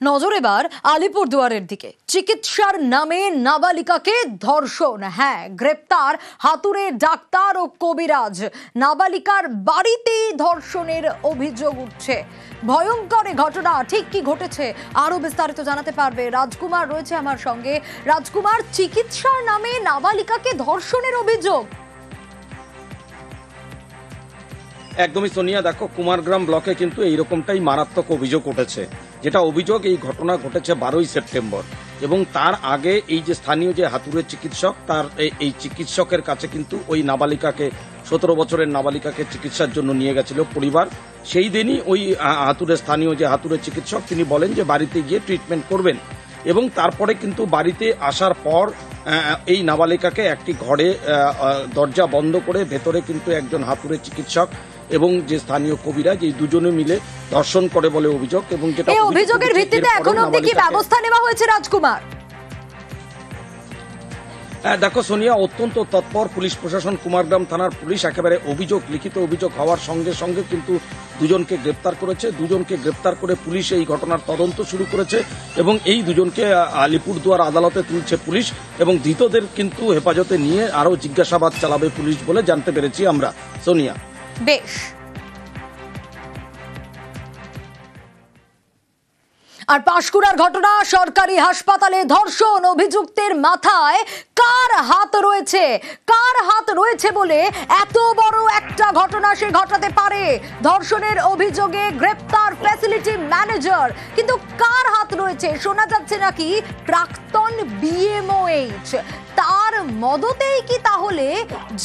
নজর এবার আলিপুরদুয়ারের দিকে। চিকিৎসার নামে নাবালিকাকে ধর্ষণ, হ্যাঁ গ্রেপ্তার হাতুড়ে ডাক্তার ও কবিরাজ। নাবালিকার বাড়িতেই ধর্ষণের অভিযোগ উঠছে। ভয়ঙ্কর ঘটনা, ঠিক কি ঘটেছে আরো বিস্তারিত জানাতে পারবে রাজকুমার, রয়েছে আমার সঙ্গে। রাজকুমার, চিকিৎসার নামে নাবালিকাকে ধর্ষণের অভিযোগ। একদমই সোনিয়া, দেখো কুমারগ্রাম ব্লকে কিন্তু এইরকমটাই মারাত্মক অভিযোগ উঠেছে। যেটা অভিযোগ, এই ঘটনা ঘটেছে 12ই সেপ্টেম্বর এবং তার আগে এই যে স্থানীয় যে হাতুড়ের চিকিৎসক, তার এই চিকিৎসকের কাছে কিন্তু ওই নাবালিকাকে 17 বছরের নাবালিকাকে চিকিৎসার জন্য নিয়ে গেছিল পরিবার। সেই দিনই ওই হাতুড়ের স্থানীয় যে হাতুড়ের চিকিৎসক তিনি বলেন যে বাড়িতে গিয়ে ট্রিটমেন্ট করবেন এবং তারপরে কিন্তু বাড়িতে আসার পর এই নাবালিকাকে একটি ঘরে দরজা বন্ধ করে ভেতরে কিন্তু একজন হাতুড়ের চিকিৎসক এবং যে স্থানীয় কবিরাজ এই দুজনে মিলে ধর্ষণ করে বলে অভিযোগ। এবং যেটা অভিযোগের ভিত্তিতে এখন অবধি কি ব্যবস্থা নেওয়া হয়েছে রাজকুমার? দেখো সোনিয়া, অত্যন্ত তৎপর পুলিশ প্রশাসন, কুমারগ্রাম থানার পুলিশ একেবারে লিখিত অভিযোগ হওয়ার সঙ্গে সঙ্গে কিন্তু দুজনকে গ্রেপ্তার করেছে। দুজনকে গ্রেপ্তার করে পুলিশ এই ঘটনার তদন্ত শুরু করেছে এবং এই দুজনকে আলিপুরদুয়ার আদালতে তুলছে পুলিশ এবং ধৃতদের কিন্তু হেফাজতে নিয়ে আরও জিজ্ঞাসাবাদ চালাবে পুলিশ বলে জানতে পেরেছি আমরা। সোনিয়া, বেশ। আর পাঁশকুড়ার ঘটনা, সরকারি হাসপাতালে ধর্ষণ, অভিযুক্তের মাথায় কার হাত রয়েছে? কার হাত রয়েছে বলে এত বড় একটা ঘটনা সে ঘটাতে পারে? ধর্ষণের অভিযোগে গ্রেপ্তার ফ্যাসিলিটি ম্যানেজার, কিন্তু কার হাত রয়েছে? শোনা যাচ্ছে নাকি প্রাক্তন বিএমওএইচ, তার মদতেই কি তাহলে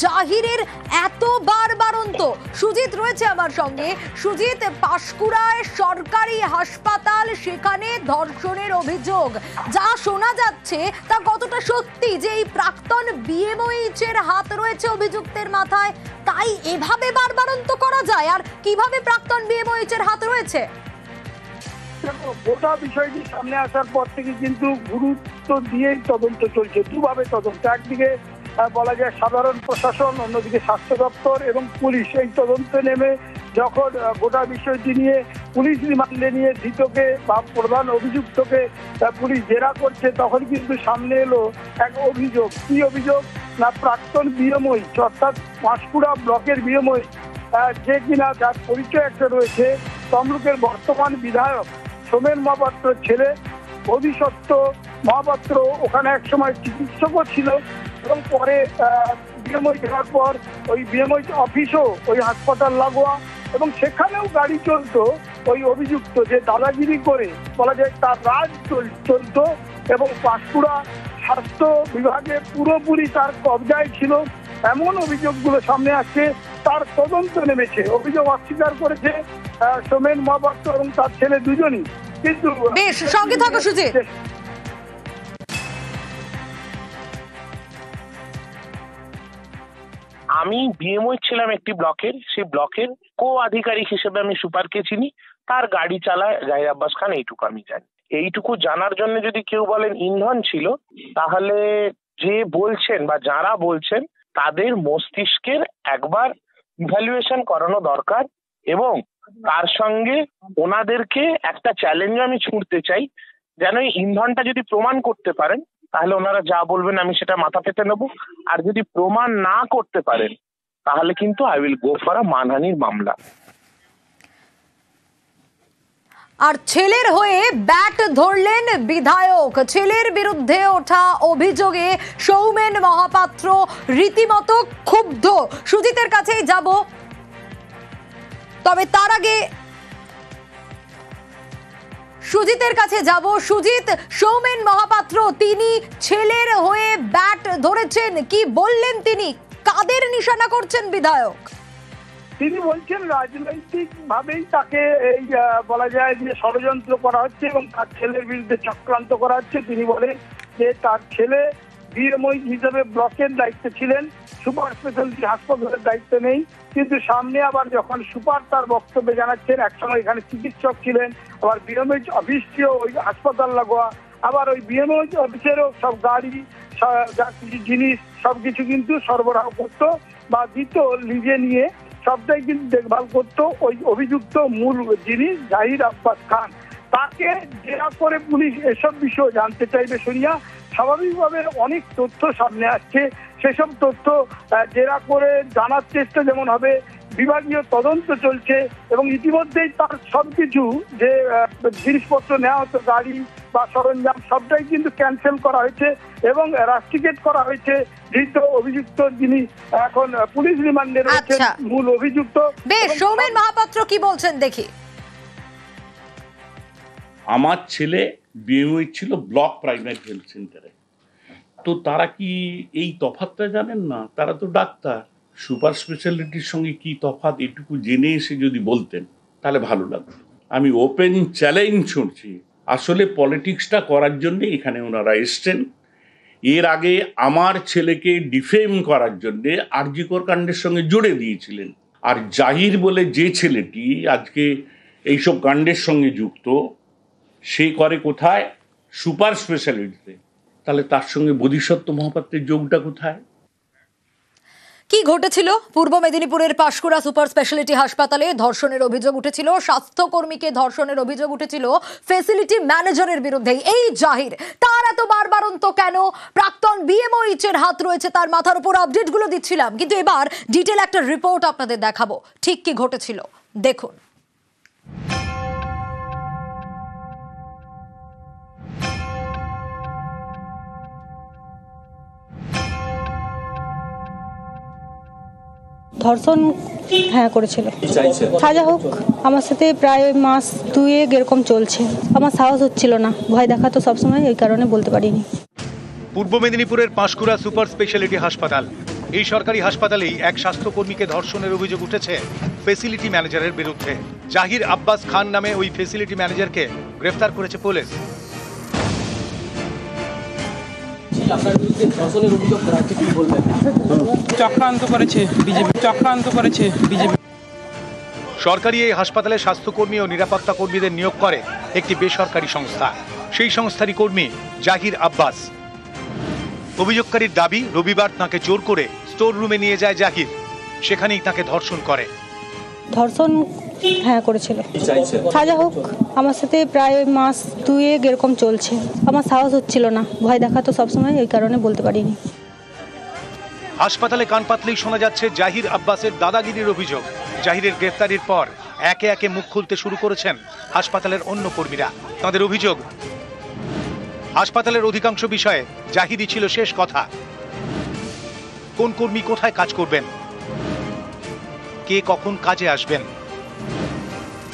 জাহিরের এত বারবারন্ত? সুজিত রয়েছে আমার সঙ্গে। সুজিত, পাঁশকুড়ায় সরকারি হাসপাতাল, সেখানে ধর্ষণের অভিযোগ, যা শোনা যাচ্ছে তা কতটা সত্যি যে এই প্রাক্তন বিএমওএইচ এর হাত রয়েছে অভিযুক্তের মাথায়, তাই এভাবে বারবারন্ত করা যায়? আর কিভাবে প্রাক্তন বিএমওএইচ এর হাত রয়েছে? গোটা বিষয়টি সামনে আসার পর থেকে কিন্তু গুরুত্ব দিয়েই তদন্ত চলছে, দুভাবে তদন্ত। একদিকে বলা যায় সাধারণ প্রশাসন, অন্যদিকে স্বাস্থ্য দপ্তর এবং পুলিশ এই তদন্তে নেমে যখন গোটা বিষয়টি নিয়ে পুলিশ রিমান্ডে নিয়ে ধৃতকে বা প্রধান অভিযুক্তকে পুলিশ জেরা করছে, তখন কিন্তু সামনে এলো এক অভিযোগ। কি অভিযোগ? না, প্রাক্তন বিএমওএইচ অর্থাৎ পাঁশকুড়া ব্লকের বিএমওএইচ, যে কিনা যার পরিচয় একটা রয়েছে তমলুকের বর্তমান বিধায়ক সোমেন মহাপাত্র ছেলে অভিষত্ব মহাপাত্র, ওখানে একসময় চিকিৎসকও ছিল এবং পরে বিএমওএইচ হওয়ার পর ওই বিএমওএইচ অফিসও ওই হাসপাতাল লাগোয়া এবং সেখানেও গাড়ি চলতো। ওই অভিযুক্ত যে দাদাগিরি করে বলা যায় তার রাজ চলতো এবং পাঁশকুড়া স্বাস্থ্য বিভাগে পুরোপুরি তার কবজায় ছিল, এমন অভিযোগগুলো সামনে আসছে। তার তদন্ত নেমেছে, অভিযোগ অস্বীকার করেছে সোমেন মহাপাত্র এবং তার ছেলে দুজনই। কিন্তু বেশ, সঙ্গে থাকো সুজিত। আমি বিএমওই ছিলাম একটি ব্লকের, সেই ব্লকের কো আধিকারিক হিসেবে আমি সুপারকে চিনি, তার গাড়ি চালায় জাহির আব্বাস খান, এইটুকু আমি জানি। এইটুকু জানার জন্য যদি কেউ বলেন ইন্ধন ছিল, তাহলে যে বলছেন বা যারা বলছেন তাদের মস্তিষ্কের একবার ইভ্যালুয়েশন করানো দরকার এবং তার সঙ্গে ওনাদেরকে একটা চ্যালেঞ্জ আমি ছুঁড়তে চাই, যেন এই ইন্ধনটা যদি প্রমাণ করতে পারেন তাহলে ওনারা যা বলবেন আমি সেটা মাথা পেতে নেব, আর যদি প্রমাণ না করতে পারেন তাহলে কিন্তু I will go for a মানহানির মামলা। আর ছেলের হয়ে ব্যাট ধরলেন বিধায়ক। ছেলের বিরুদ্ধে ওঠা অভিযোগে সৌমেন মহাপাত্র রীতিমতো ক্ষুব্ধ। সুজিতের কাছেই যাব, তবে তার আগে সুজিতের কাছে যাব। সুজিত, সৌমেন মহাপাত্র তিনি ছেলের হয়ে ব্যাট ধরেছেন, কি বললেন তিনি? কাদের নিশানা করছেন বিধায়ক? তিনি বলছেন রাজনৈতিক ভাবেই তাকে এই বলা যায় যে ষড়যন্ত্র করা হচ্ছে এবং তার ছেলের বিরুদ্ধে চক্রান্ত করা হচ্ছে। তিনি বলেন যে তার ছেলে বিএমওএইচ হিসেবে ব্লকের দায়িত্বে ছিলেন, সুপার স্পেশালিটি হাসপাতালের দায়িত্ব নেই। কিন্তু সামনে আবার যখন সুপার তার বক্তব্যে জানাচ্ছেন একসময় এখানে চিকিৎসক ছিলেন, আবার বিএমওএইচ অফিসটিও ওই হাসপাতাল লাগোয়া, আবার ওই বিএমওএইচ অফিসেরও সব গাড়ি, যা কিছু জিনিস সবকিছু কিন্তু সরবরাহ করতো বা দিত লিজে নিয়ে, সবটাই কিন্তু দেখভাল করতো ওই অভিযুক্ত মূল যিনি জাহির আব্বাস খান। তাকে জেরা করে পুলিশ এসব বিষয় জানতে চাইবে শুনিয়া স্বাভাবিকভাবে অনেক তথ্য সামনে আসছে। সেসব তথ্য জেরা করে জানার চেষ্টা যেমন হবে, বিভাগীয় তদন্ত চলছে এবং ইতিমধ্যেই তার সবকিছু যে জিনিসপত্র নেওয়া হতো, গাড়ি বা সরঞ্জাম সবটাই কিন্তু ক্যান্সেল করা হয়েছে এবং রাস্টিকেট করা হয়েছে। ধৃত অভিযুক্ত যিনি এখন পুলিশ রিমান্ডে রয়েছেন, মূল অভিযুক্ত। বেশ, সৌমেন মহাপাত্র কি বলছেন দেখি। আমার ছেলে বিএমই ছিল ব্লক প্রাইমারি হেলথ সেন্টারে, তো তারা কি এই তফাৎটা জানেন না? তারা তো ডাক্তার, সুপার স্পেশালিটির সঙ্গে কি তফাৎ এটুকু জেনে এসে যদি বলতেন তাহলে ভালো লাগতো। আমি ওপেন চ্যালেঞ্জ ছুঁড়ছি, আসলে পলিটিক্সটা করার জন্য এখানে ওনারা এসছেন। এর আগে আমার ছেলেকে ডিফেম করার জন্যে আরজি কর কাণ্ডের সঙ্গে জুড়ে দিয়েছিলেন। আর জাহির বলে যে ছেলেটি আজকে এইসব কাণ্ডের সঙ্গে যুক্ত, সে করে কোথায়? সুপার স্পেশালিটিতে। তাহলে তার সঙ্গে বোধিসত্ত্ব মহাপাত্রের যোগটা কোথায়? কি ঘটেছিল? পূর্ব মেদিনীপুরের পাঁশকুড়া সুপার স্পেশালিটি হাসপাতালে ধর্ষণের অভিযোগ উঠেছিল, স্বাস্থ্যকর্মীকে ধর্ষণের অভিযোগ উঠেছিল ফ্যাসিলিটি ম্যানেজারের বিরুদ্ধে। এই জাহির তার এত বারবারন্ত কেন? প্রাক্তন বিএমওইচের হাত রয়েছে তার মাথার উপর। আপডেটগুলো দিচ্ছিলাম, কিন্তু এবার ডিটেল একটা রিপোর্ট আপনাদের দেখাবো ঠিক কি ঘটেছিল, দেখুন। ধর্ষণ হ্যাঁ করেছিল, সাজা হোক। আমার সাথে প্রায় মাস 2 এরকম চলছে। আমার সাহস হচ্ছিল না, ভয় দেখা তো সবসময়, এই কারণে বলতে পারিনি। পূর্ব মেদিনীপুরের পাঁশকুড়া সুপার স্পেশালিটি হাসপাতাল, এই সরকারি হাসপাতালেই এক স্বাস্থ্যকর্মীকে ধর্ষণের অভিযোগ উঠেছে ফ্যাসিলিটি ম্যানেজারের বিরুদ্ধে। জাহির আব্বাস খান নামে ওই ফ্যাসিলিটি ম্যানেজারকে গ্রেফতার করেছে পুলিশ। চক্রান্ত করেছে বিজেপি। সরকারি এই হাসপাতালে স্বাস্থ্যকর্মী ও নিরাপত্তা কর্মীদের নিয়োগ করে একটি বেসরকারি সংস্থা। সেই সংস্থারই কর্মী জাহির আব্বাস। অভিযোগকারীর দাবি, রবিবার তাকে জোর করে স্টোর রুমে নিয়ে যায় জাহির, সেখানেই তাকে ধর্ষণ করে। ধর্ষণ হ্যাঁ করেছিল, সাজা হোক। আমার সাথে প্রায় মাস 2 এরকম চলছে। আমার সাহস হচ্ছিল না, ভয় দেখা তো সবসময়, এই কারণে বলতে পারিনি। হাসপাতালে কান পাতলেই শোনা যাচ্ছে জাহির আব্বাসের দাদাগিরির অভিযোগ। জাহিরের গ্রেফতারির পর একে একে মুখ খুলতে শুরু করেছেন হাসপাতালের অন্য কর্মীরা। তাদের অভিযোগ, হাসপাতালের অধিকাংশ বিষয়ে জাহিরই ছিল শেষ কথা। কোন কর্মী কোথায় কাজ করবেন, কে কখন কাজে আসবেন,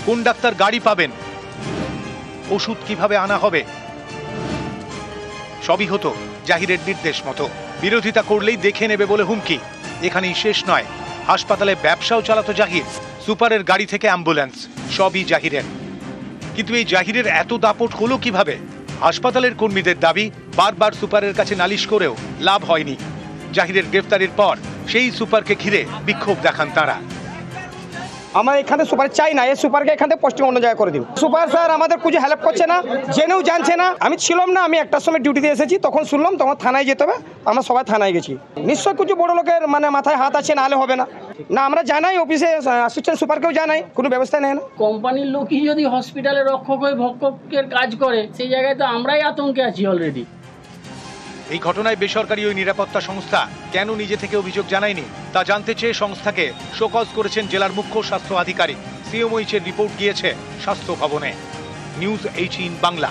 কোন ডাক্তার গাড়ি পাবেন, ওষুধ কিভাবে আনা হবে, সবই হতো জাহিরের নির্দেশ মতো। বিরোধিতা করলেই দেখে নেবে বলে হুমকি। এখানেই শেষ নয়, হাসপাতালে ব্যবসাও চালাতো জাহির। সুপারের গাড়ি থেকে অ্যাম্বুলেন্স সবই জাহিরের। কিন্তু এই জাহিরের এত দাপট হলো কিভাবে? হাসপাতালের কর্মীদের দাবি, বারবার সুপারের কাছে নালিশ করেও লাভ হয়নি। জাহিরের গ্রেফতারির পর সেই সুপারকে ঘিরে বিক্ষোভ দেখান তারা। আমার এখানে সুপার চাই না, এই সুপারকে এখান থেকে পোস্টিং অন্য জায়গায় করে দিন। সুপার স্যার আমাদের কিছু হেল্প করছে না, জেনেও জানছে না। আমি ছিলাম না, আমি 1টার সময় ডিউটিতে এসেছি, তখন শুনলাম তখন থানায় যেতে হবে। আমরা সবাই থানায় গেছি। নিশ্চয় কিছু বড় লোকের মাথায় হাত আছে, নাহলে হবে না। আমরা জানাই অফিসে, অ্যাসিস্ট্যান্ট সুপারকেও জানাই, কোনো ব্যবস্থা নেই না। কোম্পানির লোকই যদি হসপিটালে রক্ষক হয়ে ভক্ষকের কাজ করে, সেই জায়গায় তো আমরাই আতঙ্কে আছি অলরেডি। এই ঘটনায় বেসরকারি ওই নিরাপত্তা সংস্থা কেন নিজে থেকে অভিযোগ জানায়নি তা জানতে চেয়ে সংস্থাকে শোকজ করেছেন জেলার মুখ্য স্বাস্থ্য আধিকারিক। সিএমওইচের রিপোর্ট গিয়েছে স্বাস্থ্য ভবনে। নিউজ 18 বাংলা।